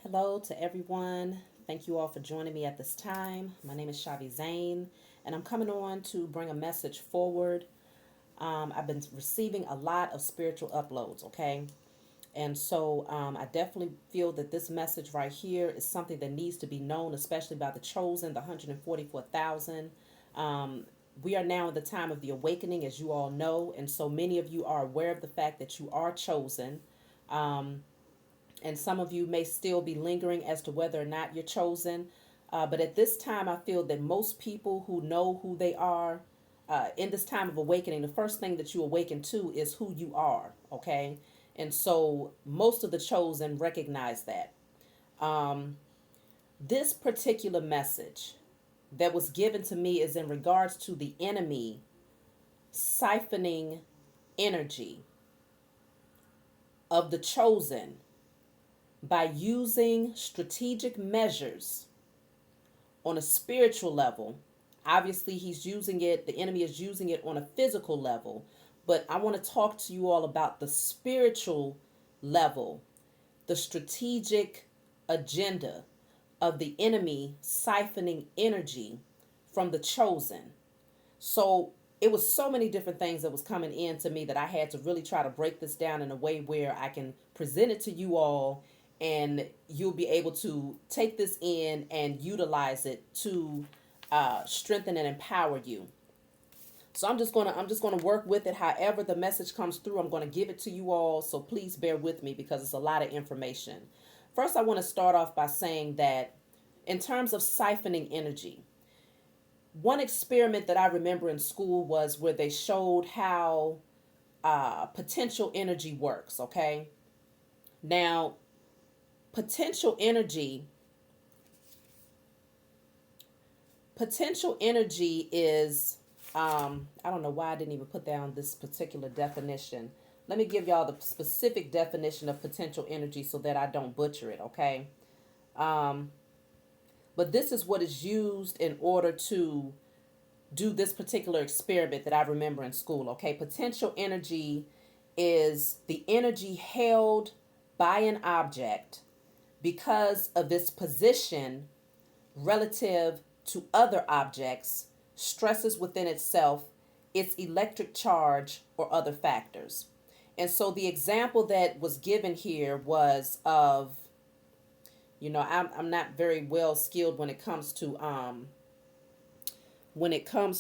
Hello to everyone. Thank you all for joining me at this time. My name is Shavi Zane, and I'm coming on to bring a message forward. I've been receiving a lot of spiritual uploads, okay? And so I definitely feel that this message right here is something that needs to be known, especially by the chosen, the 144,000. We are now in the time of the awakening, as you all know, and so many of you are aware of the fact that you are chosen. Um, and some of you may still be lingering as to whether or not you're chosen. But at this time, I feel that most people who know who they are in this time of awakening, the first thing that you awaken to is who you are, okay? And so most of the chosen recognize that. Um, this particular message that was given to me is in regards to the enemy siphoning energy of the chosen by using strategic measures on a spiritual level. Obviously, he's using it, the enemy is using it on a physical level, but I want to talk to you all about the spiritual level, the strategic agenda of the enemy siphoning energy from the chosen. So it was so many different things that was coming in to me that I had to really try to break this down in a way where I can present it to you all and you'll be able to take this in and utilize it to strengthen and empower you. So I'm just gonna work with it. However, the message comes through, I'm gonna give it to you all. So please bear with me because it's a lot of information. First, I want to start off by saying that in terms of siphoning energy, one experiment that I remember in school was where they showed how potential energy works. Okay, now potential energy potential energy is I don't know why I didn't even put down this particular definition. Let me give y'all the specific definition of potential energy so that I don't butcher it. Okay, um, but this is what is used in order to do this particular experiment that I remember in school. Okay, potential energy is the energy held by an object because of its position relative to other objects, stresses within itself, its electric charge, or other factors. And so the example that was given here was of, I'm not very well skilled when it comes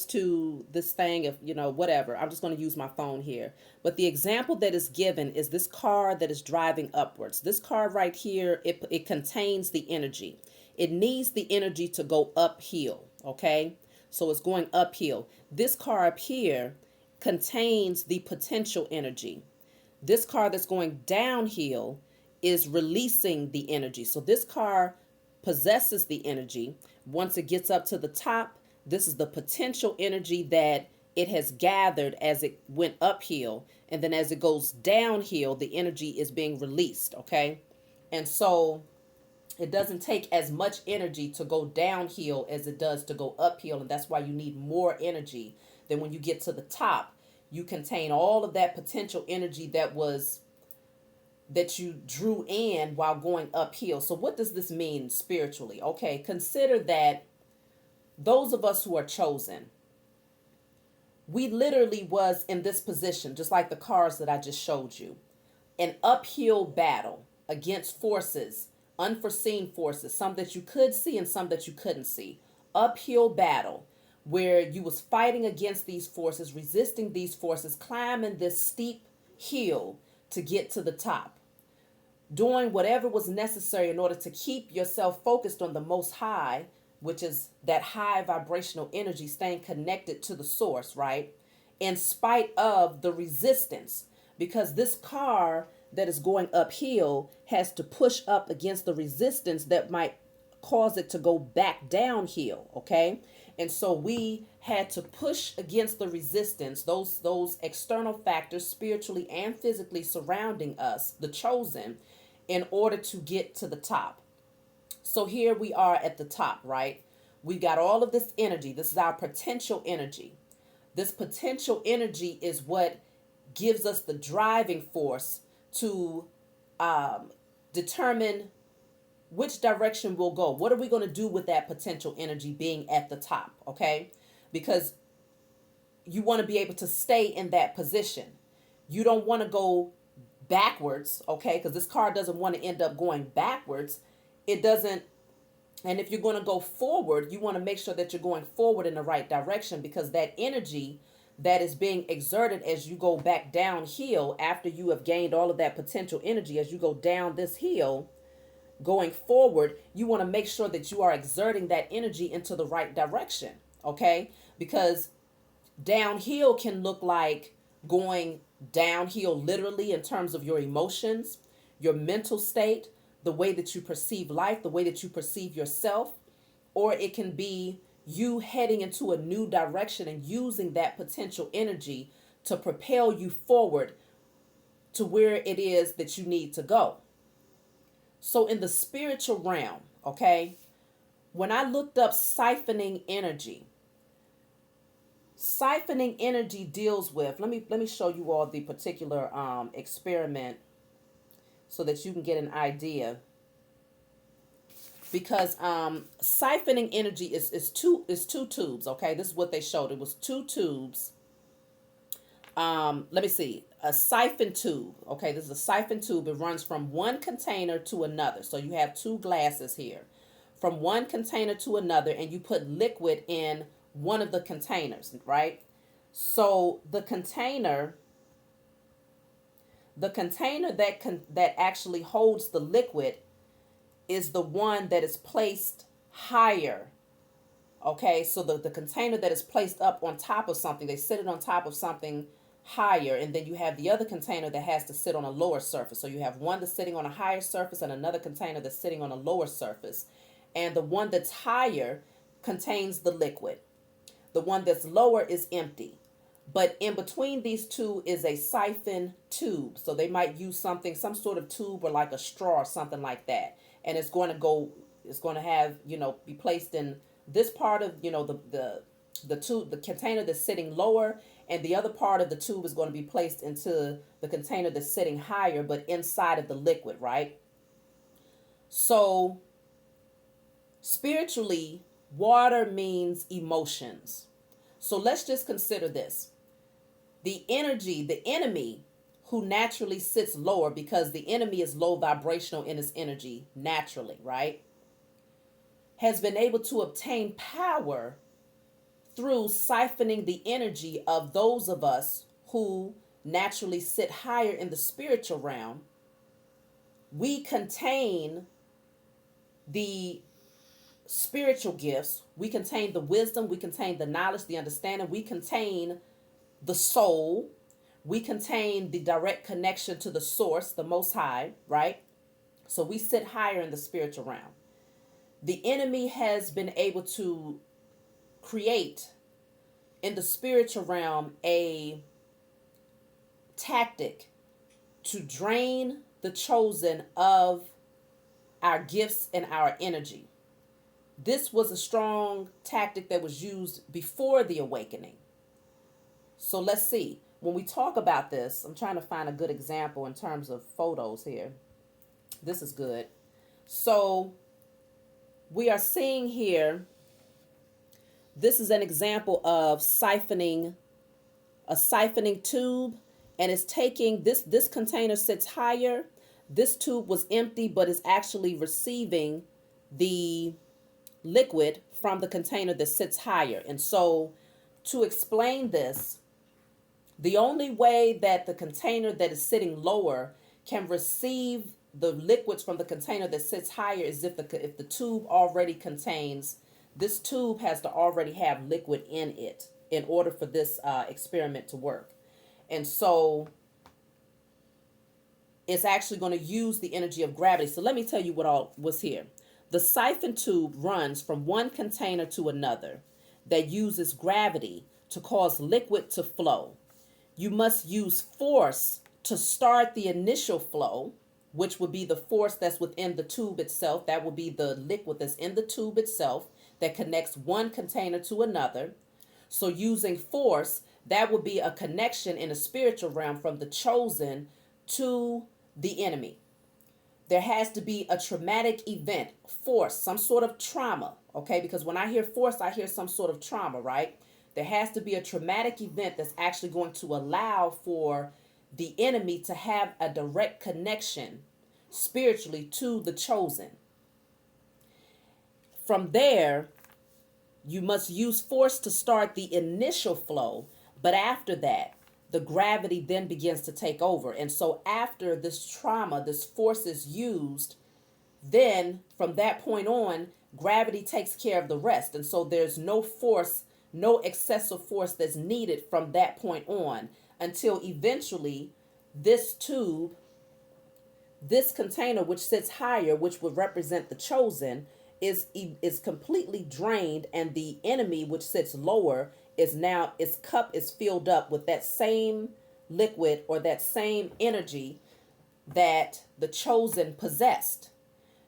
to this thing of, whatever. I'm just going to use my phone here. But the example that is given is this car that is driving upwards. This car right here, it contains the energy. It needs the energy to go uphill, okay? So it's going uphill. This car up here contains the potential energy. This car that's going downhill is releasing the energy. So this car possesses the energy. Once it gets up to the top, this is the potential energy that it has gathered as it went uphill. And then as it goes downhill, the energy is being released, okay? And so it doesn't take as much energy to go downhill as it does to go uphill. And that's why you need more energy than when you get to the top. You contain all of that potential energy that you drew in while going uphill. So what does this mean spiritually? Okay, consider that those of us who are chosen, we literally was in this position, just like the cars that I just showed you, an uphill battle against forces, unforeseen forces, some that you could see and some that you couldn't see. Uphill battle where you was fighting against these forces, resisting these forces, climbing this steep hill to get to the top, doing whatever was necessary in order to keep yourself focused on the most high, which is that high vibrational energy, staying connected to the source, right? In spite of the resistance, because this car that is going uphill has to push up against the resistance that might cause it to go back downhill, okay? And so we had to push against the resistance, those external factors spiritually and physically surrounding us, the chosen, in order to get to the top. So here we are at the top, right? We got all of this energy. This is our potential energy. This potential energy is what gives us the driving force to determine which direction we'll go. What are we going to do with that potential energy being at the top? Okay. Because you want to be able to stay in that position. You don't want to go backwards. Okay. Because this card doesn't want to end up going backwards. It doesn't. And if you're going to go forward, you want to make sure that you're going forward in the right direction, because that energy that is being exerted as you go back downhill after you have gained all of that potential energy, as you go down this hill, going forward, you want to make sure that you are exerting that energy into the right direction. Okay. Because downhill can look like going downhill literally in terms of your emotions, your mental state, the way that you perceive life, the way that you perceive yourself, or it can be you heading into a new direction and using that potential energy to propel you forward to where it is that you need to go. So in the spiritual realm, okay, when I looked up siphoning energy deals with, let me show you all the particular experiment so that you can get an idea. Because siphoning energy is two tubes. Okay, this is what they showed. It was two tubes. Let me see. A siphon tube. Okay, this is a siphon tube. It runs from one container to another. So you have two glasses here. From one container to another, and you put liquid in one of the containers, right? So the container that actually holds the liquid is the one that is placed higher. Okay, so the container that is placed up on top of something, they sit it on top of something higher, and then you have the other container that has to sit on a lower surface. So you have one that's sitting on a higher surface and another container that's sitting on a lower surface. And the one that's higher contains the liquid. The one that's lower is empty. But in between these two is a siphon tube. So they might use some sort of tube or like a straw or something like that. And it's going to have, be placed in this part of, the tube, the container that's sitting lower, and the other part of the tube is going to be placed into the container that's sitting higher, but inside of the liquid, right? So spiritually, water means emotions. So let's just consider this. The enemy who naturally sits lower, because the enemy is low vibrational in its energy naturally, right? Has been able to obtain power through siphoning the energy of those of us who naturally sit higher in the spiritual realm. We contain the spiritual gifts. We contain the wisdom. We contain the knowledge, the understanding. We contain the soul. We contain the direct connection to the source, the Most High, right? So we sit higher in the spiritual realm. The enemy has been able to create in the spiritual realm a tactic to drain the chosen of our gifts and our energy. This was a strong tactic that was used before the awakening. So let's see. When we talk about this, I'm trying to find a good example in terms of photos here. This is good. So we are seeing here, this is an example of siphoning, a siphoning tube, and it's taking this container sits higher. This tube was empty, but is actually receiving the liquid from the container that sits higher. And so to explain this, the only way that the container that is sitting lower can receive the liquids from the container that sits higher is if the tube already contains, this tube has to already have liquid in it in order for this experiment to work. And so it's actually going to use the energy of gravity. So let me tell you what all was here. The siphon tube runs from one container to another that uses gravity to cause liquid to flow. You must use force to start the initial flow, which would be the force that's within the tube itself. That would be the liquid that's in the tube itself that connects one container to another. So using force, that would be a connection in a spiritual realm from the chosen to the enemy. There has to be a traumatic event, force, some sort of trauma, okay? Because when I hear force, I hear some sort of trauma, right? There has to be a traumatic event that's actually going to allow for the enemy to have a direct connection spiritually to the chosen. From there, you must use force to start the initial flow, but after that, the gravity then begins to take over. And so after this trauma, this force is used, then from that point on, gravity takes care of the rest. And so there's no force, no excessive force that's needed from that point on until eventually this tube, this container which sits higher, which would represent the chosen, is completely drained, and the enemy which sits lower is now, its cup is filled up with that same liquid or that same energy that the chosen possessed.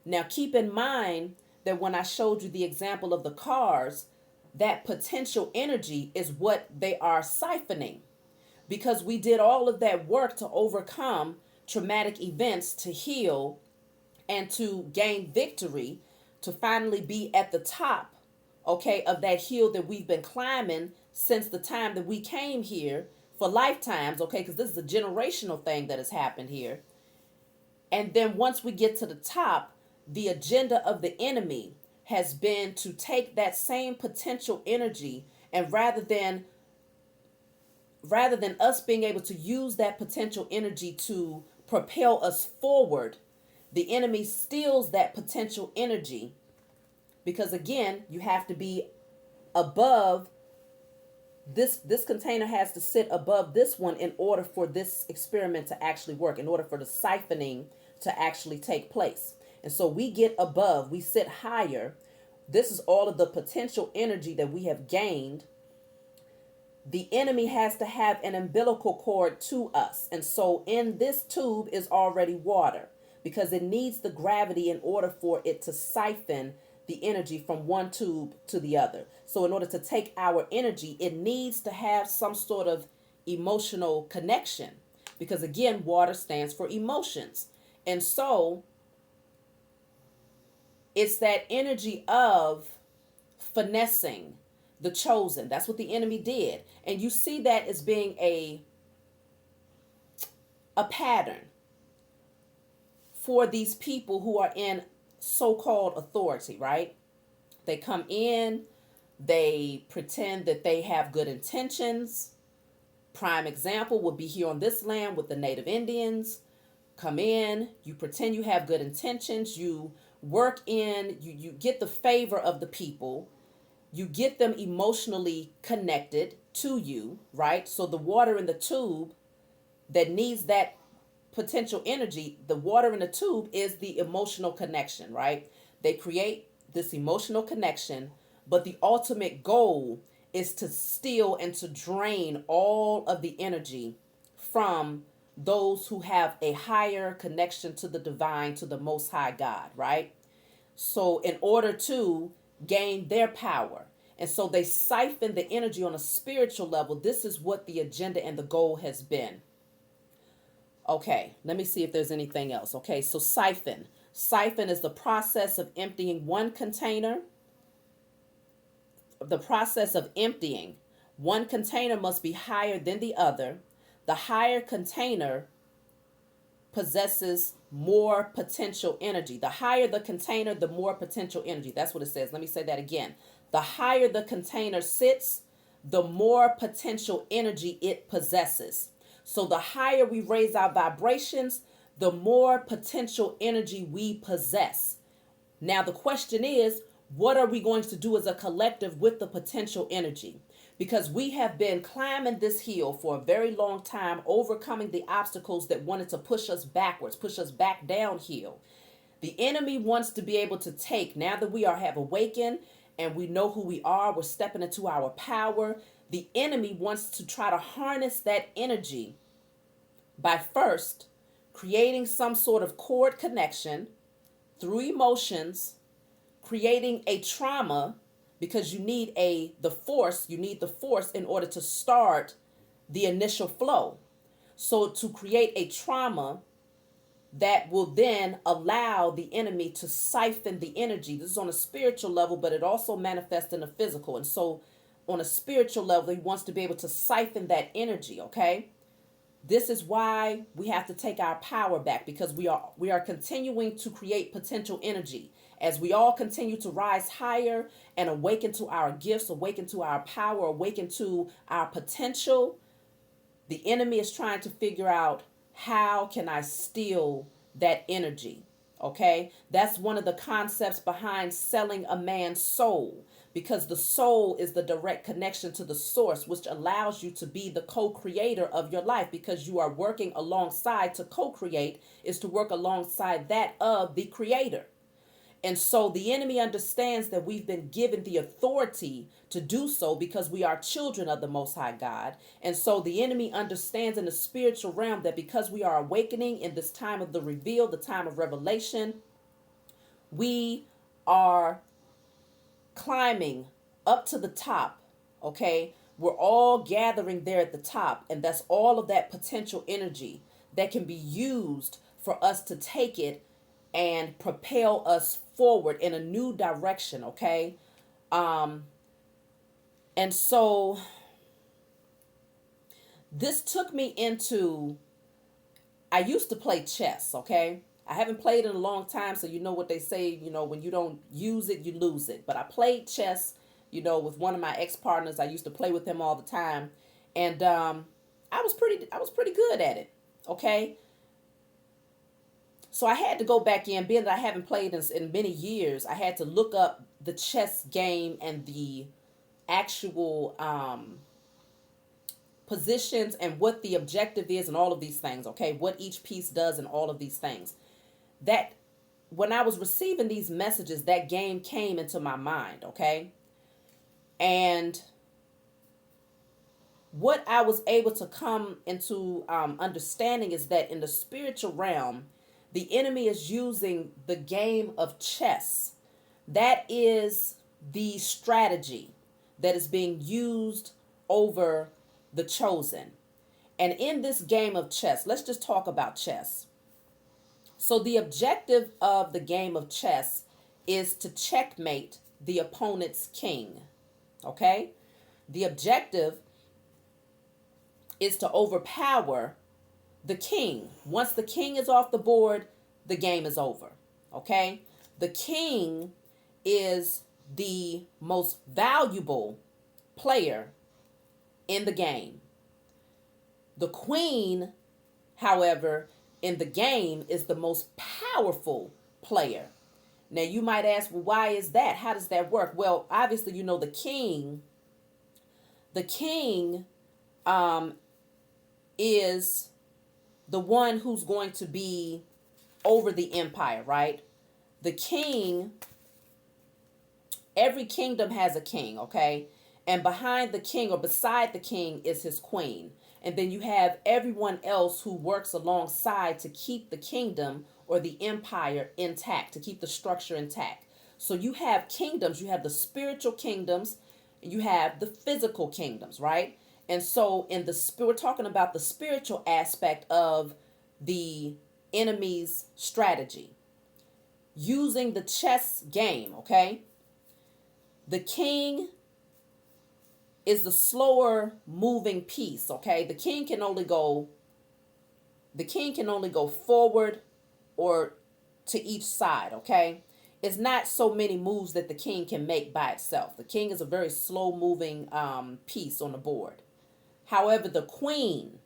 Now keep in mind that when I showed you the example of the cars, that potential energy is what they are siphoning, because we did all of that work to overcome traumatic events, to heal and to gain victory, to finally be at the top, okay, of that hill that we've been climbing since the time that we came here for lifetimes, okay, because this is a generational thing that has happened here. And then once we get to the top, the agenda of the enemy has been to take that same potential energy, and rather than us being able to use that potential energy to propel us forward, the enemy steals that potential energy, because again, you have to be above this container, has to sit above this one in order for this experiment to actually work, in order for the siphoning to actually take place. And so we get above, we sit higher. This is all of the potential energy that we have gained. The enemy has to have an umbilical cord to us. And so in this tube is already water, because it needs the gravity in order for it to siphon the energy from one tube to the other. So in order to take our energy, it needs to have some sort of emotional connection, because again, water stands for emotions. And so it's that energy of finessing the chosen. That's what the enemy did. And you see that as being a pattern for these people who are in so-called authority, right? They come in, they pretend that they have good intentions. Prime example would be here on this land with the Native Indians. Come in, you pretend you have good intentions, you work in, you get the favor of the people, you get them emotionally connected to you, right? So the water in the tube that needs that potential energy, the water in the tube is the emotional connection, right? They create this emotional connection, but the ultimate goal is to steal and to drain all of the energy from those who have a higher connection to the divine, to the Most High God, right? So in order to gain their power. And so they siphon the energy on a spiritual level. This is what the agenda and the goal has been. Okay, let me see if there's anything else. Okay, so siphon. Siphon is the process of emptying one container. The process of emptying. One container must be higher than the other. The higher container possesses more potential energy. The higher the container, the more potential energy. That's what it says. Let me say that again. The higher the container sits, the more potential energy it possesses. So the higher we raise our vibrations, the more potential energy we possess. Now the question is, what are we going to do as a collective with the potential energy? Because we have been climbing this hill for a very long time, overcoming the obstacles that wanted to push us backwards, push us back downhill. The enemy wants to be able to take, now that we have awakened and we know who we are, we're stepping into our power. The enemy wants to try to harness that energy by first creating some sort of cord connection through emotions, creating a trauma, because you need the force in order to start the initial flow. So to create a trauma that will then allow the enemy to siphon the energy. This is on a spiritual level, but it also manifests in the physical. And so on a spiritual level, he wants to be able to siphon that energy, okay? This is why we have to take our power back, because we are continuing to create potential energy. As we all continue to rise higher and awaken to our gifts, awaken to our power, awaken to our potential, the enemy is trying to figure out, how can I steal that energy? Okay? That's one of the concepts behind selling a man's soul, because the soul is the direct connection to the source, which allows you to be the co-creator of your life, because you are working alongside. To co-create is to work alongside that of the creator. And so the enemy understands that we've been given the authority to do so because we are children of the Most High God. And so the enemy understands in the spiritual realm that because we are awakening in this time of the reveal, the time of revelation, we are climbing up to the top, okay? We're all gathering there at the top, and that's all of that potential energy that can be used for us to take it and propel us forward in a new direction, okay? And so this took me into, I used to play chess, okay? I haven't played in a long time, so you know what they say, when you don't use it, you lose it. But I played chess, with one of my ex-partners. I used to play with him all the time. And I was pretty good at it, okay? So I had to go back in, being that I haven't played in many years. I had to look up the chess game and the actual positions and what the objective is and all of these things, okay? What each piece does and all of these things. That when I was receiving these messages, that game came into my mind, okay? And what I was able to come into understanding is that in the spiritual realm, the enemy is using the game of chess. That is the strategy that is being used over the chosen. And in this game of chess, let's just talk about chess. So the objective of the game of chess is to checkmate the opponent's king. Okay? The objective is to overpower the king. Once the king is off the board, the game is over. Okay? The king is the most valuable player in the game. The queen, however, in the game is the most powerful player. Now you might ask, well, why is that? How does that work? Well, obviously, the king is the one who's going to be over the empire, right? The king, every kingdom has a king, okay? And behind the king or beside the king is his queen. And then you have everyone else who works alongside to keep the kingdom or the empire intact, to keep the structure intact. So you have kingdoms, you have the spiritual kingdoms, you have the physical kingdoms, right? And so we're talking about the spiritual aspect of the enemy's strategy. Using the chess game, okay? The king is the slower moving piece, okay? The king can only go forward or to each side, okay? It's not so many moves that the king can make by itself. The king is a very slow moving piece on the board. However, the queen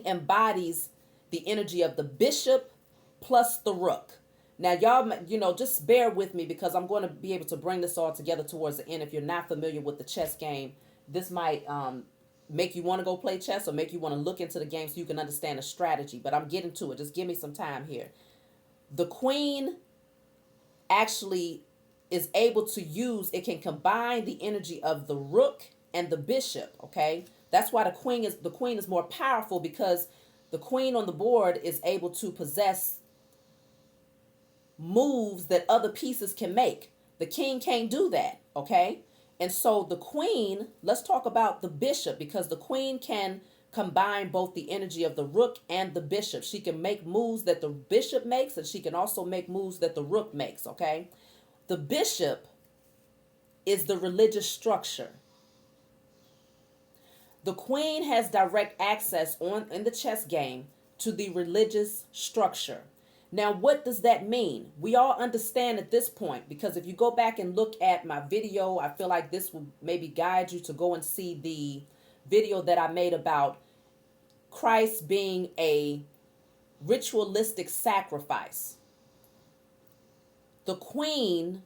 embodies the energy of the bishop plus the rook. Now, y'all, just bear with me because I'm going to be able to bring this all together towards the end. If you're not familiar with the chess game, this might make you want to go play chess or make you want to look into the game so you can understand the strategy. But I'm getting to it. Just give me some time here. The queen actually is able to it can combine the energy of the rook and the bishop, okay? That's why the queen is more powerful, because the queen on the board is able to possess moves that other pieces can make. The king can't do that, okay? And so the queen, let's talk about the bishop, because the queen can combine both the energy of the rook and the bishop. She can make moves that the bishop makes, and she can also make moves that the rook makes, okay? The bishop is the religious structure. The queen has direct access in the chess game to the religious structure. Now, what does that mean? We all understand at this point, because if you go back and look at my video, I feel like this will maybe guide you to go and see the video that I made about Christ being a ritualistic sacrifice. The queen,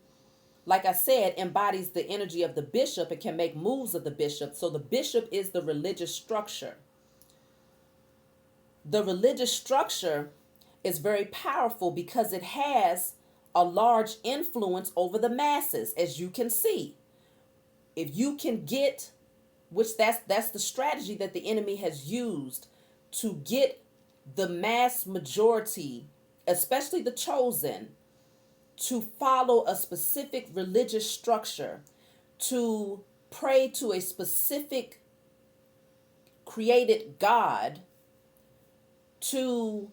like I said, embodies the energy of the bishop and can make moves of the bishop. So the bishop is the religious structure. The religious structure is very powerful because it has a large influence over the masses, as you can see. If you can get, which that's the strategy that the enemy has used to get the mass majority, especially the chosen, to follow a specific religious structure, to pray to a specific created God, to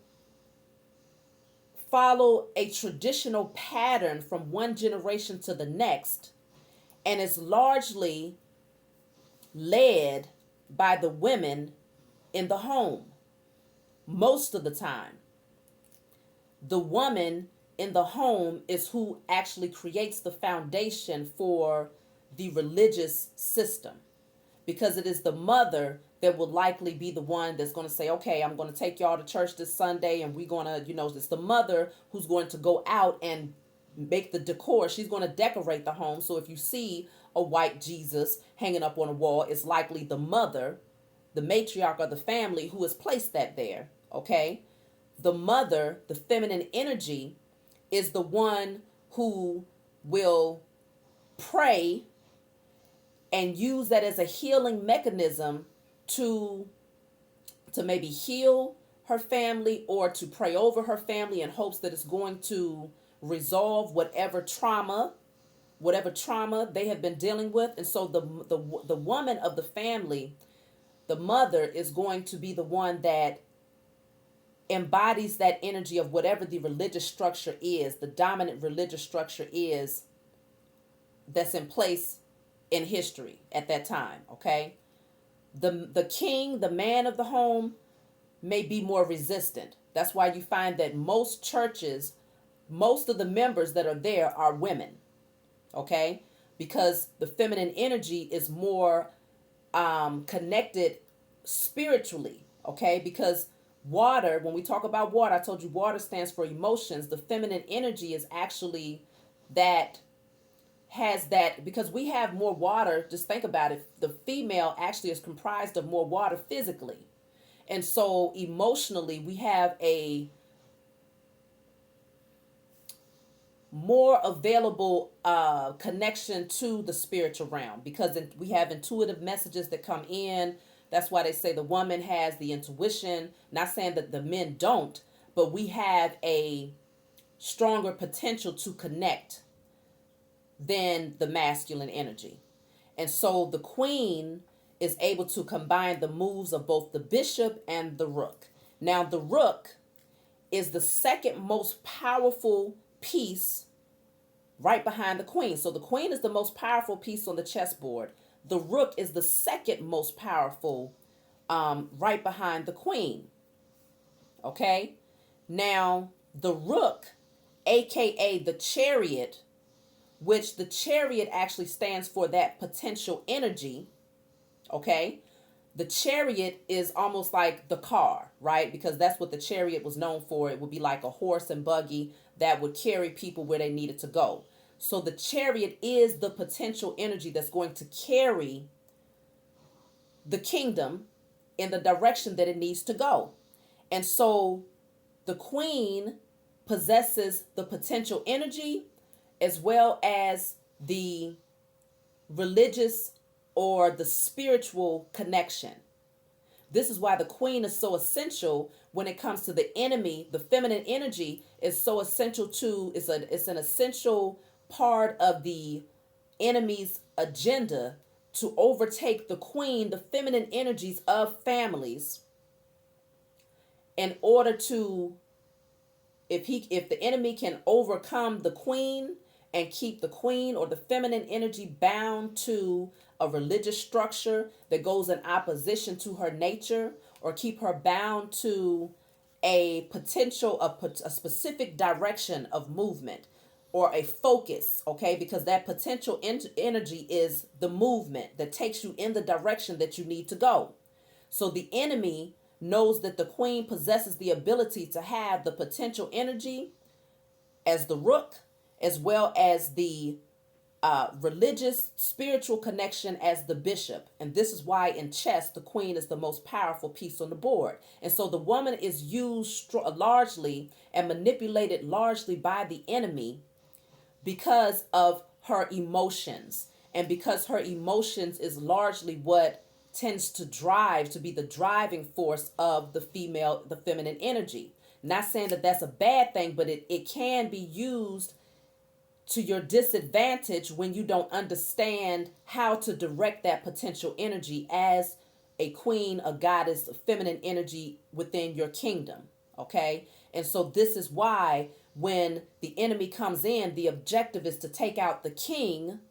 follow a traditional pattern from one generation to the next, and it's largely led by the women in the home. Most of the time, the woman in the home is who actually creates the foundation for the religious system, because it is the mother that will likely be the one that's going to say, okay, I'm going to take y'all to church this Sunday, and we're going to, it's the mother who's going to go out and make the decor. She's going to decorate the home. So if you see a white Jesus hanging up on a wall, it's likely the mother, the matriarch of the family, who has placed that there, okay? The mother, the feminine energy, is the one who will pray and use that as a healing mechanism to maybe heal her family, or to pray over her family in hopes that it's going to resolve whatever trauma they have been dealing with. And so the woman of the family, the mother, is going to be the one that embodies that energy of whatever the religious structure is, the dominant religious structure is that's in place in history at that time, okay? The king, the man of the home, may be more resistant. That's why you find that most churches, most of the members that are there are women, okay? Because the feminine energy is more connected spiritually, okay? Because water, when we talk about water, I told you water stands for emotions. The feminine energy is actually that, has that, because we have more water. Just think about it. The female actually is comprised of more water physically. And so emotionally, we have a more available connection to the spiritual realm, because we have intuitive messages that come in. That's why they say the woman has the intuition. Not saying that the men don't, but we have a stronger potential to connect than the masculine energy. And so the queen is able to combine the moves of both the bishop and the rook. Now, the rook is the second most powerful piece right behind the queen. So the queen is the most powerful piece on the chessboard. The rook is the second most powerful, right behind the queen. Okay? Now, the rook, aka the chariot, which the chariot actually stands for that potential energy, okay? The chariot is almost like the car, right? Because that's what the chariot was known for. It would be like a horse and buggy that would carry people where they needed to go. So the chariot is the potential energy that's going to carry the kingdom in the direction that it needs to go. And so the queen possesses the potential energy as well as the religious or the spiritual connection. This is why the queen is so essential when it comes to the enemy. The feminine energy is so essential to, it's an essential part of the enemy's agenda to overtake the queen, the feminine energies of families, in order to, if the enemy can overcome the queen and keep the queen or the feminine energy bound to a religious structure that goes in opposition to her nature, or keep her bound to a potential, a specific direction of movement or a focus, okay? Because that potential energy is the movement that takes you in the direction that you need to go. So the enemy knows that the queen possesses the ability to have the potential energy as the rook, as well as the religious, spiritual connection as the bishop. And this is why in chess, the queen is the most powerful piece on the board. And so the woman is used largely and manipulated largely by the enemy because of her emotions. And because her emotions is largely what tends to drive, to be the driving force of the feminine energy. Not saying that that's a bad thing, but it can be used to your disadvantage when you don't understand how to direct that potential energy as a queen, a goddess, a feminine energy within your kingdom. Okay? And so this is why when the enemy comes in, the objective is to take out the king,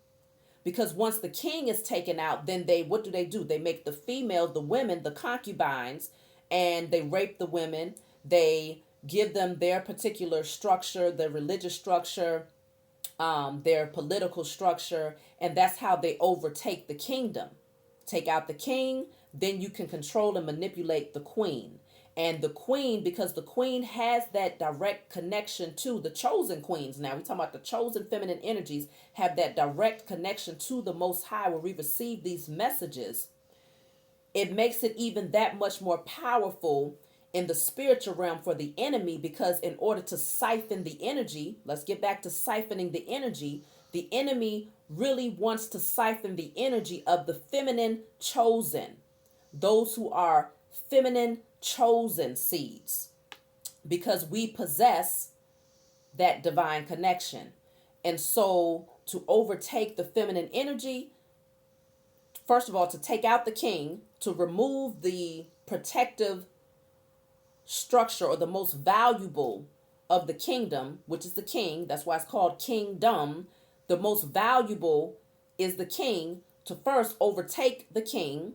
because once the king is taken out, then what do? They make the females, the women, the concubines, and they rape the women. They give them their particular structure, their religious structure, their political structure, and that's how they overtake the kingdom. Take out the king, then you can control and manipulate the queen. And the queen, because the queen has that direct connection to the chosen queens. Now, we're talking about the chosen feminine energies have that direct connection to the Most High where we receive these messages. It makes it even that much more powerful in the spiritual realm for the enemy, because in order to siphon the energy, let's get back to siphoning the energy, the enemy really wants to siphon the energy of the feminine chosen, those who are feminine chosen seeds, because we possess that divine connection. And so to overtake the feminine energy, first of all, to take out the king, to remove the protective structure or the most valuable of the kingdom, which is the king. That's why it's called kingdom. The most valuable is the king. To first overtake the king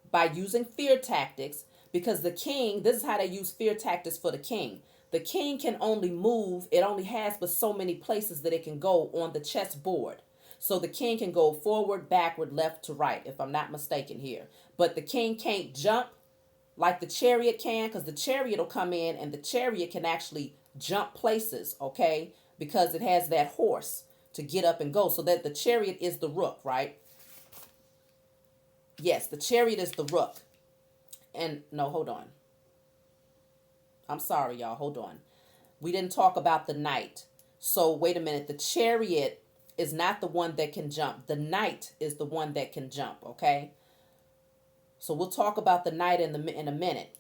by using fear tactics, because the king, this is how they use fear tactics for the king. The king can only move, it only has but so many places that it can go on the chessboard. So the king can go forward, backward, left to right, if I'm not mistaken here. But the king can't jump like the chariot can, because the chariot will come in and the chariot can actually jump places, okay? Because it has that horse to get up and go. So that the chariot is the rook, right? Yes, the chariot is the rook. And no, hold on. I'm sorry, y'all. Hold on. We didn't talk about the knight. So wait a minute. The chariot is not the one that can jump. The knight is the one that can jump, okay? So we'll talk about the knight in a minute.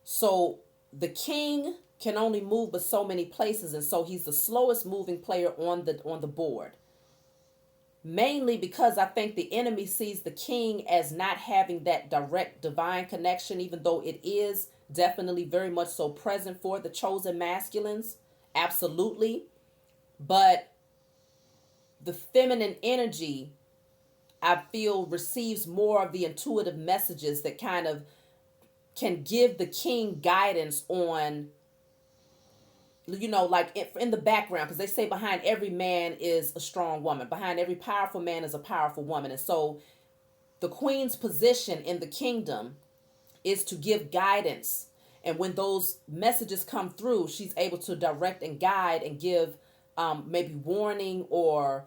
So the king can only move but so many places, and so he's the slowest moving player on the board. Mainly because I think the enemy sees the king as not having that direct divine connection, even though it is definitely very much so present for the chosen masculines. Absolutely. But the feminine energy, I feel, receives more of the intuitive messages that kind of can give the king guidance on, like in the background, because they say behind every man is a strong woman. Behind every powerful man is a powerful woman. And so the queen's position in the kingdom is to give guidance. And when those messages come through, she's able to direct and guide and give maybe warning or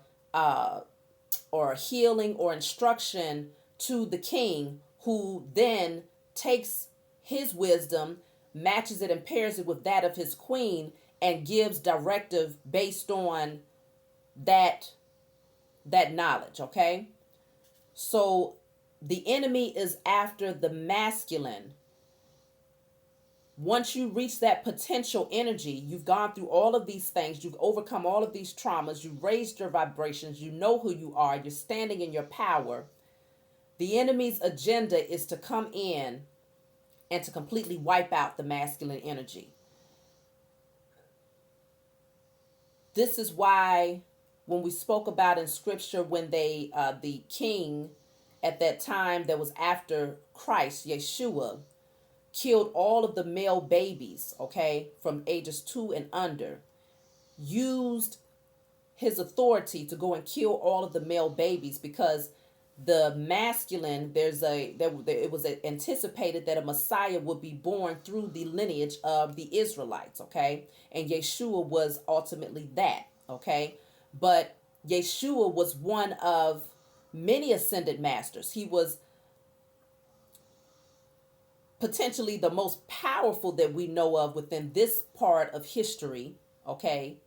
healing or instruction to the king, who then takes his wisdom, matches it and pairs it with that of his queen, and gives directive based on that knowledge, okay? So the enemy is after the masculine. Once you reach that potential energy, you've gone through all of these things, you've overcome all of these traumas, you've raised your vibrations, you know who you are, you're standing in your power. The enemy's agenda is to come in and to completely wipe out the masculine energy. This is why when we spoke about in scripture, when the king at that time that was after Christ, Yeshua, killed all of the male babies, okay, from ages 2 and under, used his authority to go and kill all of the male babies because the masculine, it was anticipated that a Messiah would be born through the lineage of the Israelites, okay? And Yeshua was ultimately that, okay? But Yeshua was one of many ascended masters. He was potentially the most powerful that we know of within this part of history, okay?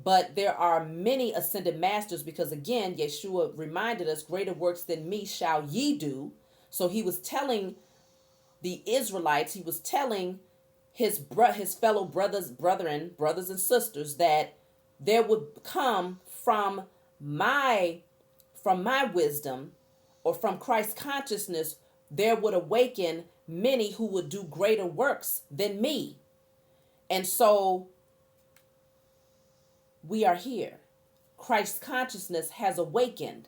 But there are many ascended masters because, again, Yeshua reminded us, greater works than me shall ye do. So he was telling the Israelites, he was telling his fellow brothers and sisters, that there would come from my wisdom, or from Christ's consciousness, there would awaken many who would do greater works than me. And so we are here. Christ's consciousness has awakened.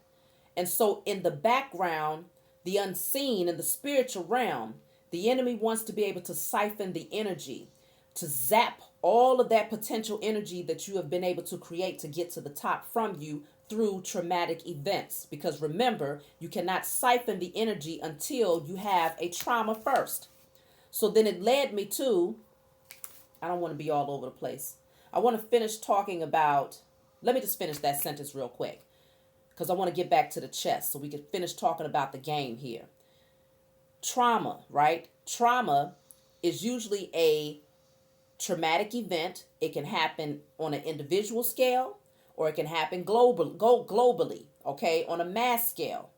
And so in the background, the unseen, in the spiritual realm, the enemy wants to be able to siphon the energy, to zap all of that potential energy that you have been able to create to get to the top from you through traumatic events. Because remember, you cannot siphon the energy until you have a trauma first. So then it led me to, I don't want to be all over the place. I want to finish talking about, let me just finish that sentence real quick, because I want to get back to the chess so we can finish talking about the game here. Trauma, right? Trauma is usually a traumatic event. It can happen on an individual scale, or it can happen globally, okay, on a mass scale.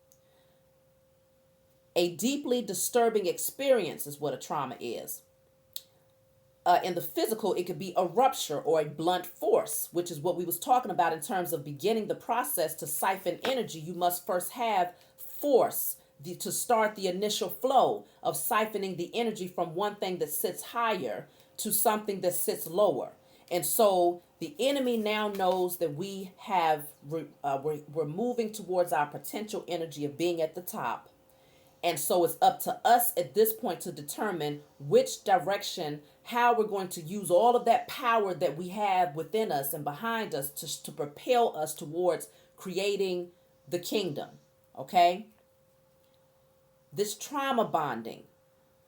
A deeply disturbing experience is what a trauma is. In the physical, it could be a rupture or a blunt force, which is what we was talking about in terms of beginning the process to siphon energy. You must first have force to start the initial flow of siphoning the energy from one thing that sits higher to something that sits lower. And so the enemy now knows that we're moving towards our potential energy of being at the top. And so it's up to us at this point to determine which direction, how we're going to use all of that power that we have within us and behind us to propel us towards creating the kingdom. Okay? This trauma bonding,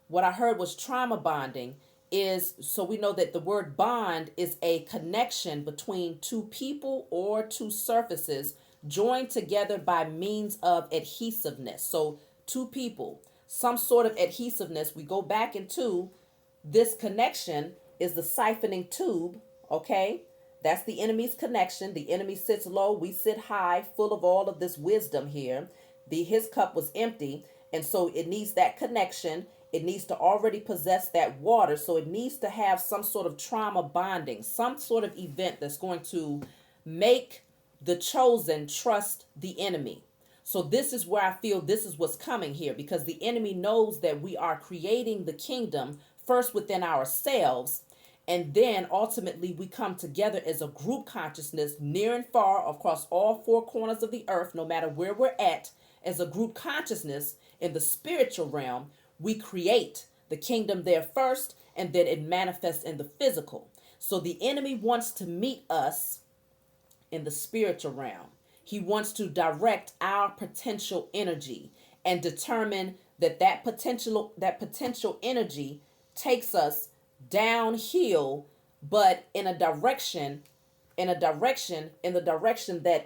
what I heard was trauma bonding is, so we know that the word bond is a connection between two people or two surfaces joined together by means of adhesiveness. So two people, some sort of adhesiveness. We go back into this connection is the siphoning tube, okay? That's the enemy's connection. The enemy sits low, we sit high, full of all of this wisdom here. His cup was empty, and so it needs that connection. It needs to already possess that water, so it needs to have some sort of trauma bonding, some sort of event that's going to make the chosen trust the enemy. So this is where I feel this is what's coming here, because the enemy knows that we are creating the kingdom first within ourselves, and then ultimately we come together as a group consciousness near and far across all four corners of the earth, no matter where we're at, as a group consciousness in the spiritual realm. We create the kingdom there first, and then it manifests in the physical. So the enemy wants to meet us in the spiritual realm. He wants to direct our potential energy and determine that potential energy takes us downhill, but in the direction that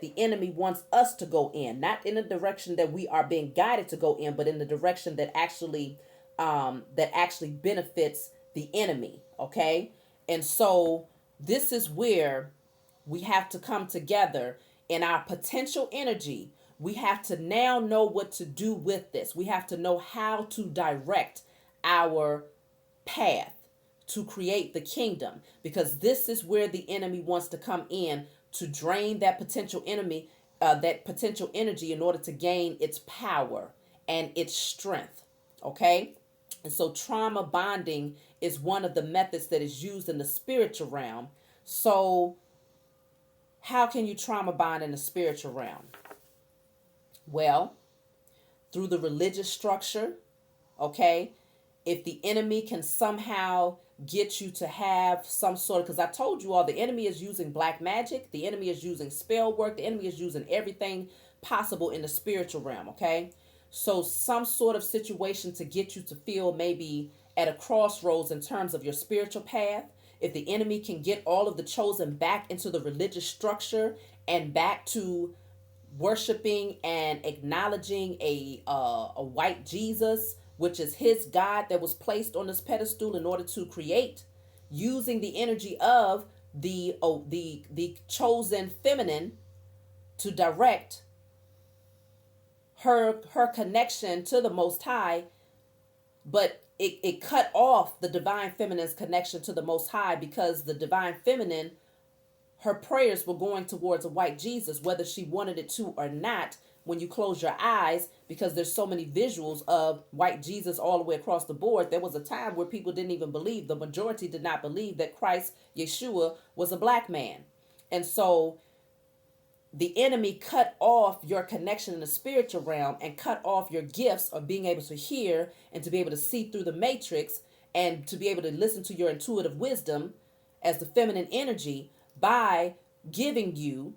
the enemy wants us to go in, not in the direction that we are being guided to go in, but in the direction that actually benefits the enemy. Okay. And so this is where we have to come together in our potential energy. We have to now know what to do with this. We have to know how to direct our path to create the kingdom, because this is where the enemy wants to come in to drain that potential energy in order to gain its power and its strength. Okay? And so trauma bonding is one of the methods that is used in the spiritual realm. So how can you trauma bond in the spiritual realm? Well, through the religious structure, okay? If the enemy can somehow get you to have some sort of, because I told you all, the enemy is using black magic, the enemy is using spell work, the enemy is using everything possible in the spiritual realm, okay? So some sort of situation to get you to feel maybe at a crossroads in terms of your spiritual path. If the enemy can get all of the chosen back into the religious structure and back to worshiping and acknowledging a white Jesus, which is his God that was placed on this pedestal in order to create, using the energy of the chosen feminine to direct her connection to the Most High, but it cut off the divine feminine's connection to the Most High, because the divine feminine, her prayers were going towards a white Jesus, whether she wanted it to or not. When you close your eyes, because there's so many visuals of white Jesus all the way across the board, there was a time where people didn't even believe, the majority did not believe that Christ, Yeshua, was a black man. And so the enemy cut off your connection in the spiritual realm and cut off your gifts of being able to hear and to be able to see through the matrix and to be able to listen to your intuitive wisdom as the feminine energy, by giving you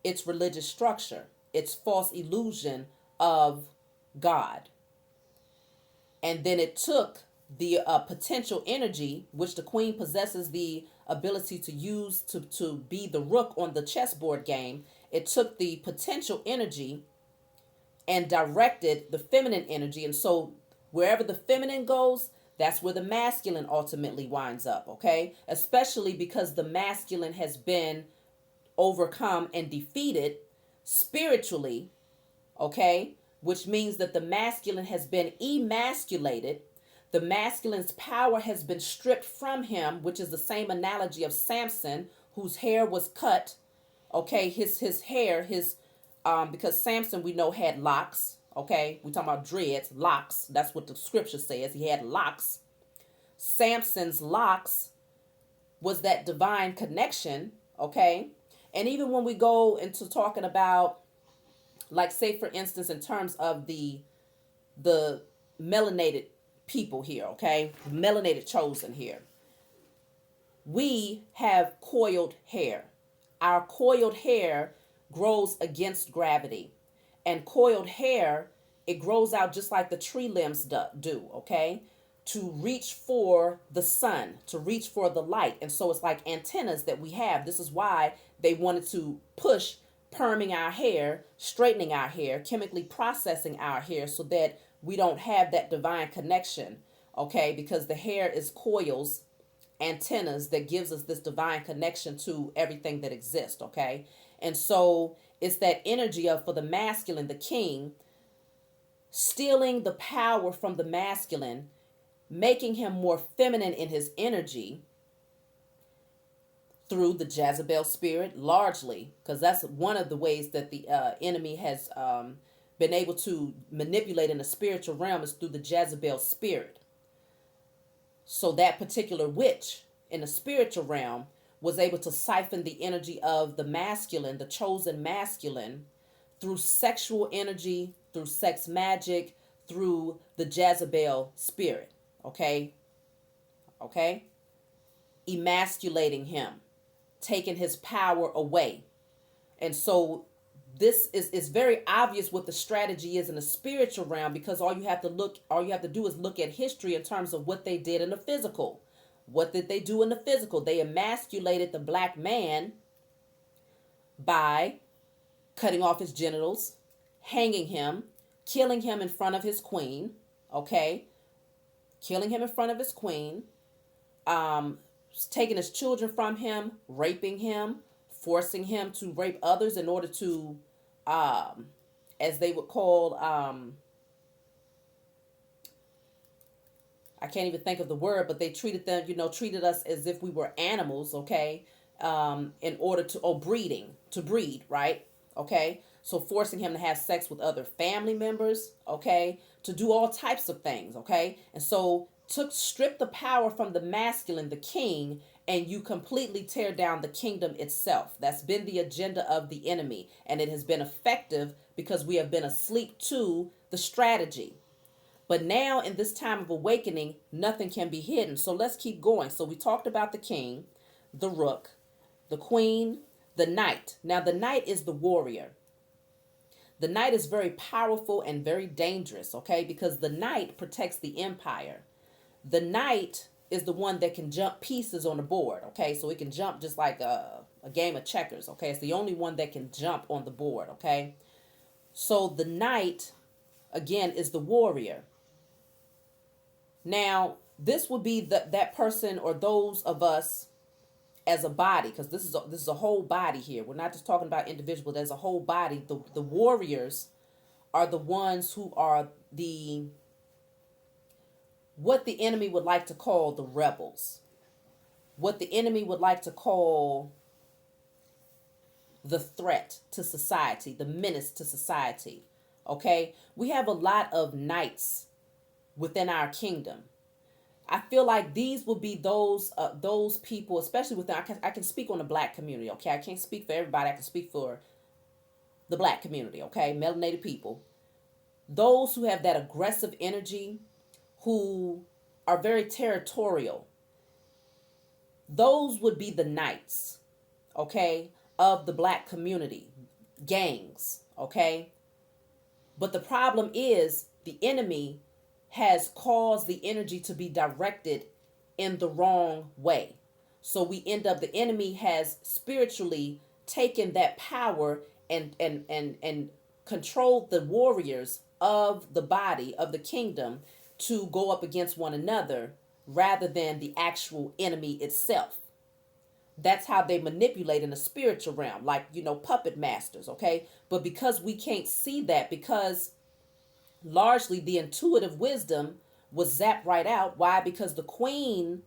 its religious structure, its false illusion of God. And then it took the potential energy, which the queen possesses the ability to use to be the rook on the chessboard game. It took the potential energy and directed the feminine energy. And so wherever the feminine goes, that's where the masculine ultimately winds up, okay? Especially because the masculine has been overcome and defeated spiritually, okay? Which means that the masculine has been emasculated. The masculine's power has been stripped from him, which is the same analogy of Samson, whose hair was cut, okay? His hair, because Samson, we know, had locks, okay? We talking about dreads, locks. That's what the scripture says. He had locks. Samson's locks was that divine connection, okay? And even when we go into talking about, like, say for instance, in terms of the melanated people here, okay? Melanated chosen here. We have coiled hair. Our coiled hair grows against gravity. And coiled hair, it grows out just like the tree limbs do, okay? To reach for the sun, to reach for the light. And so it's like antennas that we have. This is why they wanted to push perming our hair, straightening our hair, chemically processing our hair, so that we don't have that divine connection, okay? Because the hair is coils, antennas that gives us this divine connection to everything that exists, okay? And so it's that energy of, for the masculine, the king, stealing the power from the masculine, making him more feminine in his energy through the Jezebel spirit, largely, because that's one of the ways that the enemy has been able to manipulate in the spiritual realm, is through the Jezebel spirit. So that particular witch in the spiritual realm was able to siphon the energy of the masculine, the chosen masculine, through sexual energy, through sex magic, through the Jezebel spirit. Okay? Okay? Emasculating him, taking his power away. And so this is very obvious what the strategy is in the spiritual realm, because all you have to do is look at history in terms of what they did in the physical. What did they do in the physical? They emasculated the black man by cutting off his genitals, hanging him, killing him in front of his queen, okay? Killing him in front of his queen, taking his children from him, raping him, forcing him to rape others in order to, as they would call, I can't even think of the word, but they treated them, treated us as if we were animals, okay? In order to, breed, right? Okay? So forcing him to have sex with other family members, okay, to do all types of things, okay? And so strip the power from the masculine, the king, and you completely tear down the kingdom itself. That's been the agenda of the enemy, and it has been effective because we have been asleep to the strategy. But now in this time of awakening, nothing can be hidden. So let's keep going. So we talked about the king, the rook, the queen, the knight. Now the knight is the warrior. The knight is very powerful and very dangerous, okay? Because the knight protects the empire. The knight is the one that can jump pieces on the board, okay? So it can jump just like a game of checkers, okay? It's the only one that can jump on the board, okay? So the knight, again, is the warrior. Now, this would be that person or those of us as a body, because this is a whole body here. We're not just talking about individual. There's a whole body. The warriors are the ones who are what the enemy would like to call the rebels, what the enemy would like to call the threat to society, the menace to society. Okay, we have a lot of knights within our kingdom. I feel like these will be those people, especially within. I can speak on the black community. Okay, I can't speak for everybody. I can speak for the black community. Okay, melanated people, those who have that aggressive energy, who are very territorial. Those would be the knights, okay, of the black community, gangs. Okay, but the problem is the enemy has caused the energy to be directed in the wrong way. So we end up, the enemy has spiritually taken that power and controlled the warriors of the body of the kingdom to go up against one another rather than the actual enemy itself. That's how they manipulate in the spiritual realm, like, puppet masters, okay? But because we can't see that, because largely the intuitive wisdom was zapped right out. Why? Because the queen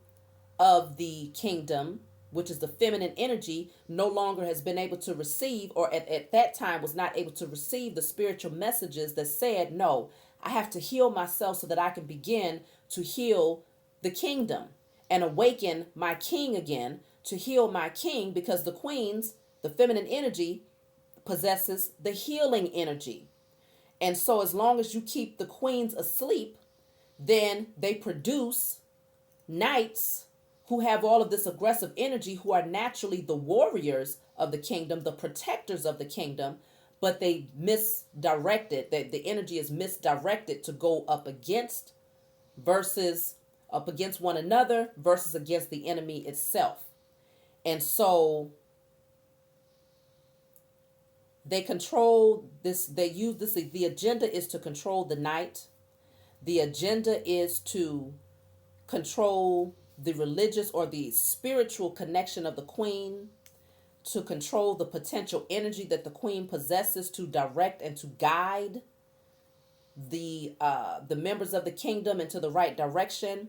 of the kingdom, which is the feminine energy, no longer has been able to receive, or at that time was not able to receive the spiritual messages that said, no, I have to heal myself so that I can begin to heal the kingdom and awaken my king again, to heal my king, because the queens, the feminine energy, possesses the healing energy. And so as long as you keep the queens asleep, then they produce knights who have all of this aggressive energy, who are naturally the warriors of the kingdom, the protectors of the kingdom, but they misdirected, that the energy is misdirected to go up against one another versus against the enemy itself. And so they control this, they use this, the agenda is to control the knight. The agenda is to control the religious or the spiritual connection of the queen, to control the potential energy that the queen possesses to direct and to guide the members of the kingdom into the right direction.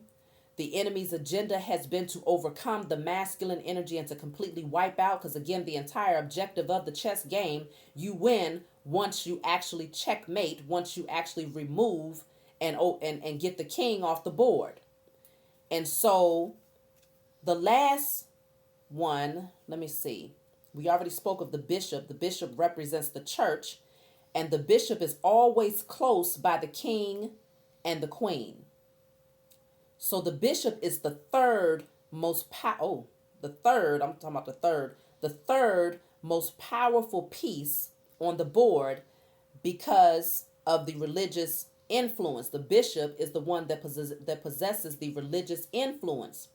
The enemy's agenda has been to overcome the masculine energy and to completely wipe out, because again, the entire objective of the chess game, you win once you actually checkmate, once you actually remove and get the king off the board. And so the last one, let me see. We already spoke of the bishop. The bishop represents the church, and the bishop is always close by the king and the queen. So the bishop is the third most the third most powerful piece on the board because of the religious influence. The bishop is the one that possesses the religious influence.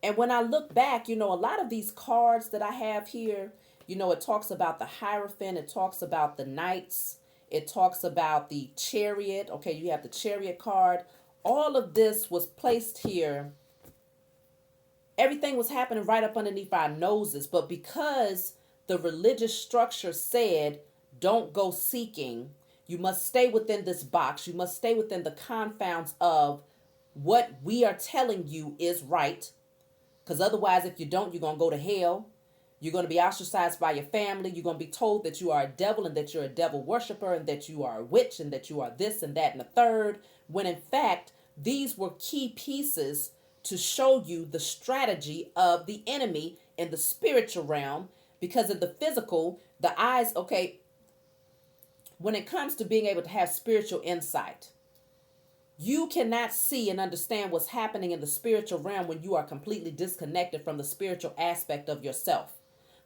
And when I look back, a lot of these cards that I have here, it talks about the Hierophant, it talks about the knights, it talks about the chariot. Okay, you have the chariot card. All of this was placed here. Everything was happening right up underneath our noses. But because the religious structure said, don't go seeking, you must stay within this box. You must stay within the confounds of what we are telling you is right. Because otherwise, if you don't, you're going to go to hell. You're going to be ostracized by your family. You're going to be told that you are a devil and that you're a devil worshiper and that you are a witch and that you are this and that and the third. When in fact, these were key pieces to show you the strategy of the enemy in the spiritual realm. Because in the physical, the eyes, okay, when it comes to being able to have spiritual insight, you cannot see and understand what's happening in the spiritual realm when you are completely disconnected from the spiritual aspect of yourself.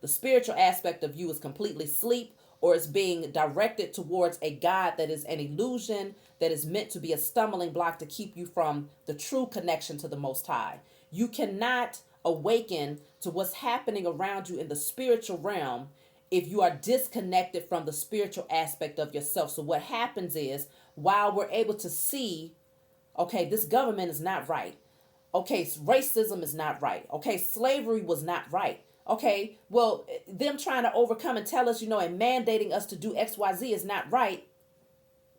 The spiritual aspect of you is completely asleep, or is being directed towards a God that is an illusion, that is meant to be a stumbling block to keep you from the true connection to the Most High. You cannot awaken to what's happening around you in the spiritual realm if you are disconnected from the spiritual aspect of yourself. So what happens is, while we're able to see, okay, this government is not right. Okay, racism is not right. Okay, slavery was not right. Okay, well, them trying to overcome and tell us, and mandating us to do XYZ is not right.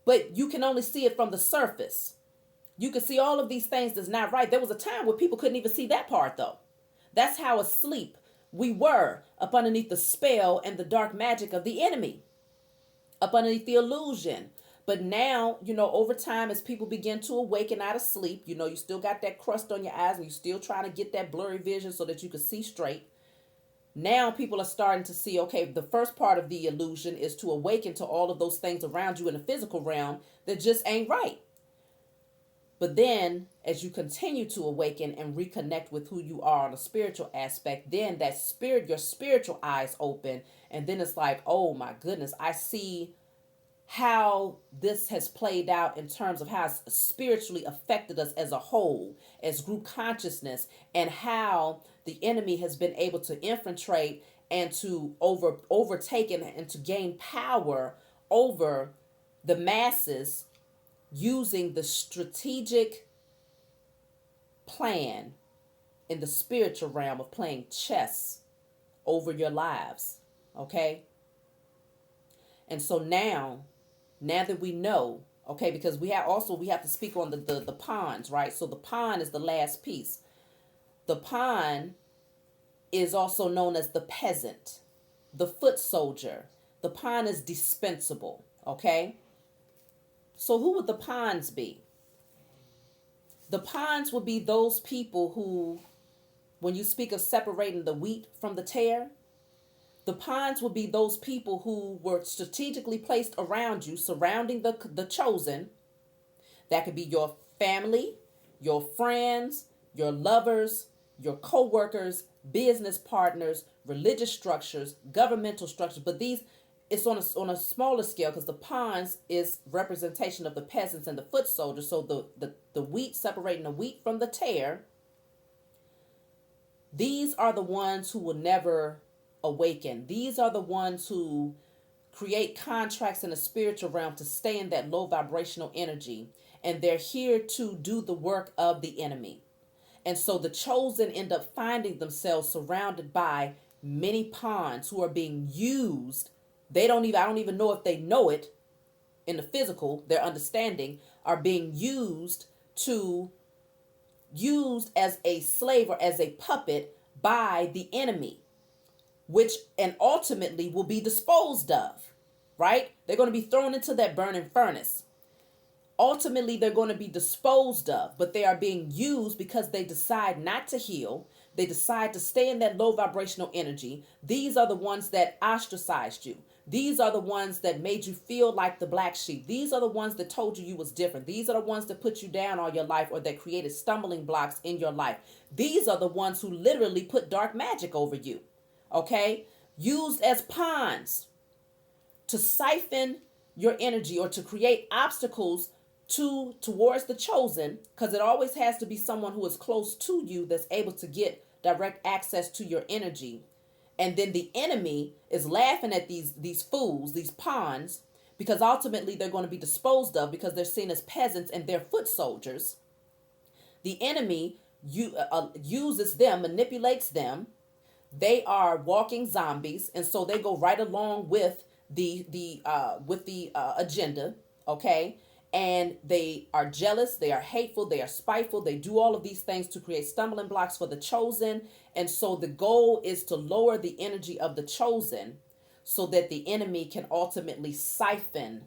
But you can only see it from the surface. You can see all of these things that's not right. There was a time where people couldn't even see that part, though. That's how asleep we were up underneath the spell and the dark magic of the enemy, up underneath the illusion. But now, over time, as people begin to awaken out of sleep, you still got that crust on your eyes and you're still trying to get that blurry vision so that you can see straight. Now people are starting to see, okay, the first part of the illusion is to awaken to all of those things around you in the physical realm that just ain't right. But then as you continue to awaken and reconnect with who you are on a spiritual aspect, then your spiritual eyes open. And then it's like, oh my goodness, I see how this has played out in terms of how it's spiritually affected us as a whole, as group consciousness, and how the enemy has been able to infiltrate and to overtake and to gain power over the masses using the strategic plan in the spiritual realm of playing chess over your lives. Okay? And so now that we know, okay, because we have to speak on the pawns, right? So the pawn is the last piece. The pawn is also known as the peasant, the foot soldier. The pawn is dispensable, okay? So who would the pawns be? The pawns would be those people who, when you speak of separating the wheat from the tare, the pawns would be those people who were strategically placed around you, surrounding the chosen. That could be your family, your friends, your lovers, your co-workers, business partners, religious structures, governmental structures. But it's on a smaller scale, because the pawns is representation of the peasants and the foot soldiers. So the wheat, separating the wheat from the tare, these are the ones who will never awaken. These are the ones who create contracts in the spiritual realm to stay in that low vibrational energy. And they're here to do the work of the enemy. And so the chosen end up finding themselves surrounded by many pawns who are being used. I don't even know if they know it in the physical, their understanding, are being used as a slave or as a puppet by the enemy, which and ultimately will be disposed of, right? They're going to be thrown into that burning furnace. Ultimately, they're going to be disposed of, but they are being used because they decide not to heal. They decide to stay in that low vibrational energy. These are the ones that ostracized you. These are the ones that made you feel like the black sheep. These are the ones that told you was different. These are the ones that put you down all your life, or that created stumbling blocks in your life. These are the ones who literally put dark magic over you. Okay? Used as pawns to siphon your energy or to create obstacles towards the chosen, because it always has to be someone who is close to you that's able to get direct access to your energy. And then the enemy is laughing at these fools, these pawns, because ultimately they're going to be disposed of because they're seen as peasants and they're foot soldiers. The enemy uses them, manipulates them. They are walking zombies, and so they go right along with the agenda, okay? and they are jealous, they are hateful, they are spiteful, they do all of these things to create stumbling blocks for the chosen. And so the goal is to lower the energy of the chosen so that the enemy can ultimately siphon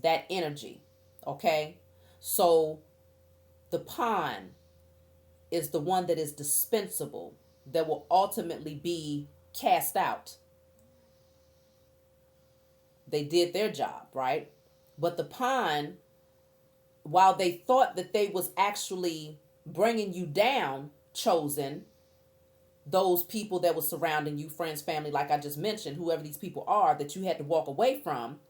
that energy. Okay? So the pawn is the one that is dispensable, that will ultimately be cast out. They did their job, right? But the pawn, while they thought that they was actually bringing you down, chosen, those people that was surrounding you, friends, family, like I just mentioned, whoever these people are that you had to walk away from,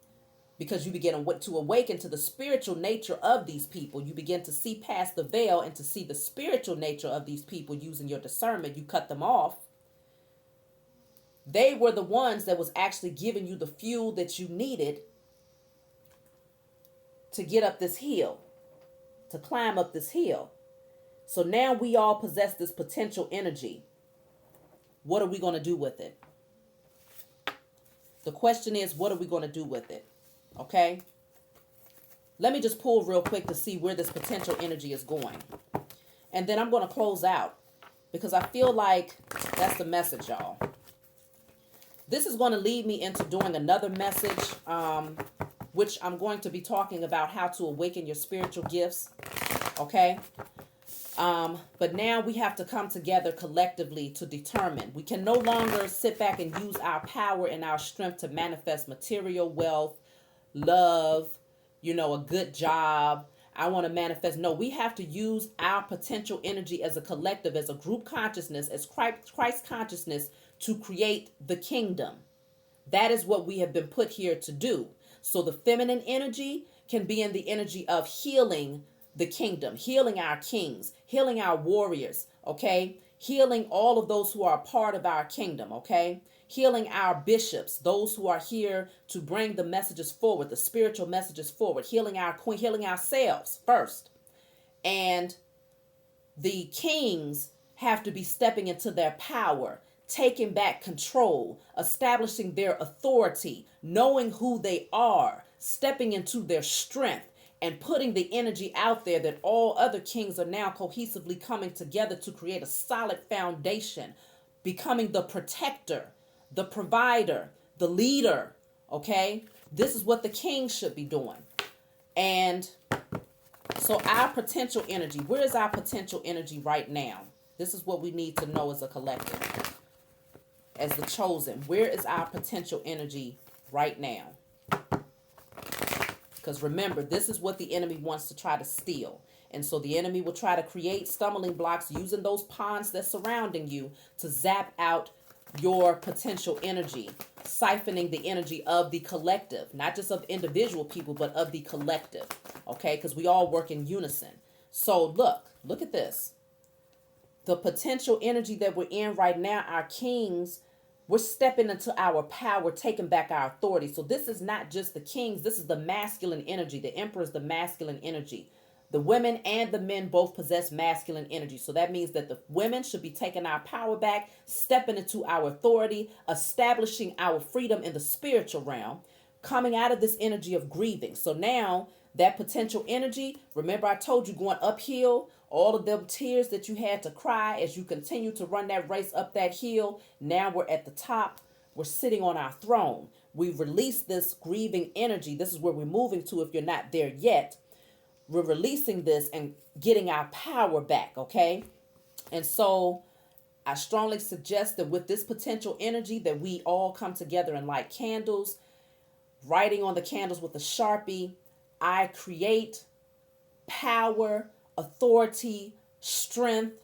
because you begin to awaken to the spiritual nature of these people. You begin to see past the veil and to see the spiritual nature of these people using your discernment. You cut them off. They were the ones that was actually giving you the fuel that you needed to get up this hill, to climb up this hill. So now we all possess this potential energy. What are we going to do with it? The question is, what are we going to do with it? Okay? Let me just pull real quick to see where this potential energy is going. And then I'm going to close out because I feel like that's the message, y'all. This is going to lead me into doing another message, which I'm going to be talking about how to awaken your spiritual gifts. Okay? But now we have to come together collectively to determine. We can no longer sit back and use our power and our strength to manifest material wealth, love, a good job. I want to manifest. No, we have to use our potential energy as a collective, as a group consciousness, as Christ consciousness to create the kingdom. That is what we have been put here to do. So the feminine energy can be in the energy of healing the kingdom, healing our kings, healing our warriors, okay? Healing all of those who are a part of our kingdom, okay? Healing our bishops, those who are here to bring the messages forward, the spiritual messages forward, healing our queen, healing ourselves first. And the kings have to be stepping into their power, taking back control, establishing their authority, knowing who they are, stepping into their strength, and putting the energy out there that all other kings are now cohesively coming together to create a solid foundation, becoming the protector, the provider, the leader, okay? This is what the king should be doing. And so our potential energy, where is our potential energy right now? This is what we need to know as a collective, as the chosen. Where is our potential energy right now? Because remember, this is what the enemy wants to try to steal. And so the enemy will try to create stumbling blocks using those pawns that's surrounding you to zap out your potential energy, siphoning the energy of the collective, not just of individual people, but of the collective, okay? Because we all work in unison. So look at this. The potential energy that we're in right now, our kings, we're stepping into our power, taking back our authority. So this is not just the kings. This is the masculine energy. The emperor is the masculine energy. The women and the men both possess masculine energy. So that means that the women should be taking our power back, stepping into our authority, establishing our freedom in the spiritual realm, coming out of this energy of grieving. So now that potential energy, remember I told you going uphill, all of them tears that you had to cry as you continue to run that race up that hill. Now we're at the top. We're sitting on our throne. We've released this grieving energy. This is where we're moving to if you're not there yet. We're releasing this and getting our power back, okay? And so I strongly suggest that with this potential energy that we all come together and light candles, writing on the candles with a Sharpie, I create power, authority, strength,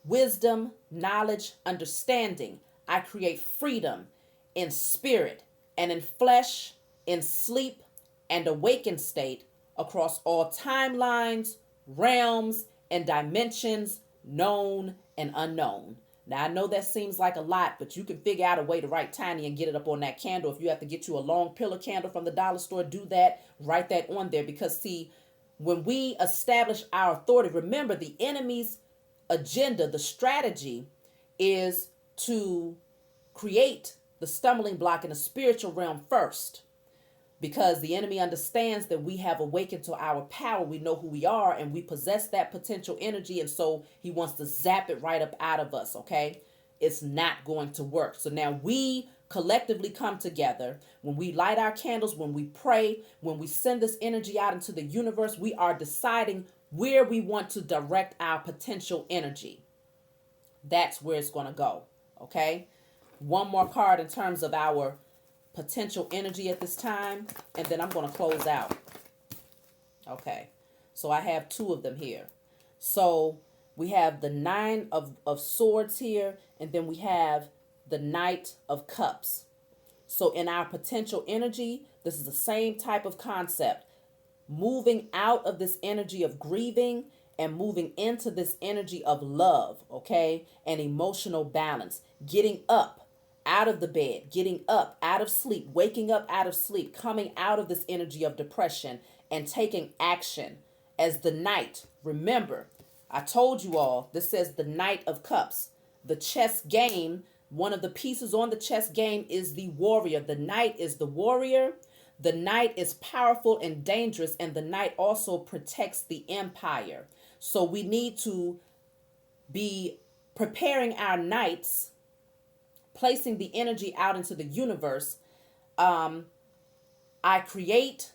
wisdom, knowledge, understanding. I create freedom in spirit and in flesh, in sleep and awakened state across all timelines, realms, and dimensions, known and unknown. Now, I know that seems like a lot, but you can figure out a way to write tiny and get it up on that candle. If you have to get you a long pillar candle from the dollar store, do that. Write that on there because, see, when we establish our authority, remember the enemy's agenda, the strategy is to create the stumbling block in the spiritual realm first. because the enemy understands that we have awakened to our power. We know who we are and we possess that potential energy. And so he wants to zap it right up out of us. Okay. It's not going to work. So now we collectively come together. When we light our candles, when we pray, when we send this energy out into the universe, we are deciding where we want to direct our potential energy. That's where it's going to go. Okay. One more card in terms of our potential energy at this time, and then I'm going to close out. Okay, so I have two of them here. So we have the Nine of Swords here, and then we have the Knight of Cups. So in our potential energy, this is the same type of concept. Moving out of this energy of grieving and moving into this energy of love, okay, and emotional balance. Getting up out of the bed, getting up out of sleep, waking up out of sleep, coming out of this energy of depression and taking action as the knight. Remember, I told you all, this says the Knight of Cups. The chess game, one of the pieces on the chess game is the warrior. The knight is the warrior. The knight is powerful and dangerous, and the knight also protects the empire. So we need to be preparing our knights, placing the energy out into the universe. I create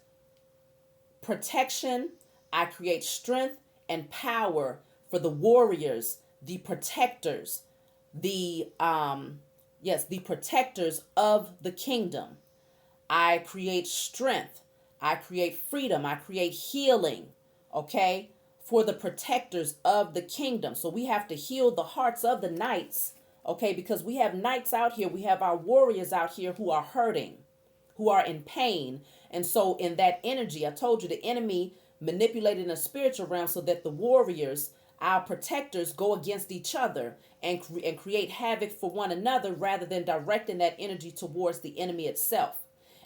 protection, I create strength and power for the warriors, the protectors, the protectors of the kingdom. I create strength, I create freedom, I create healing, okay, for the protectors of the kingdom. So we have to heal the hearts of the knights. Okay, because we have knights out here, we have our warriors out here who are hurting, who are in pain. And so in that energy, I told you the enemy manipulated in a spiritual realm so that the warriors, our protectors, go against each other and create havoc for one another rather than directing that energy towards the enemy itself.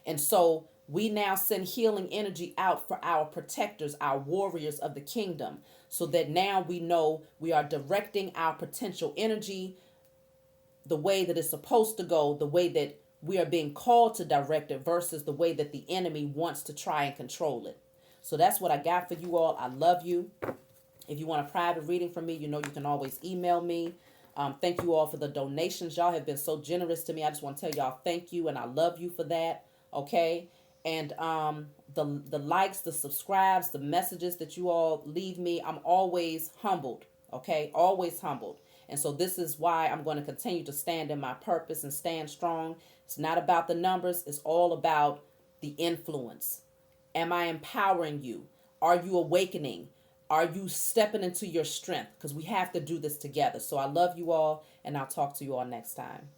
And so we now send healing energy out for our protectors, our warriors of the kingdom, so that now we know we are directing our potential energy the way that it's supposed to go, the way that we are being called to direct it versus the way that the enemy wants to try and control it. So that's what I got for you all. I love you. If you want a private reading from me, you know you can always email me. Thank you all for the donations. Y'all have been so generous to me. I just want to tell y'all thank you and I love you for that. Okay. And the likes, the subscribes, the messages that you all leave me, I'm always humbled. Okay. Always humbled. And so this is why I'm going to continue to stand in my purpose and stand strong. It's not about the numbers. It's all about the influence. Am I empowering you? Are you awakening? Are you stepping into your strength? Because we have to do this together. So I love you all, and I'll talk to you all next time.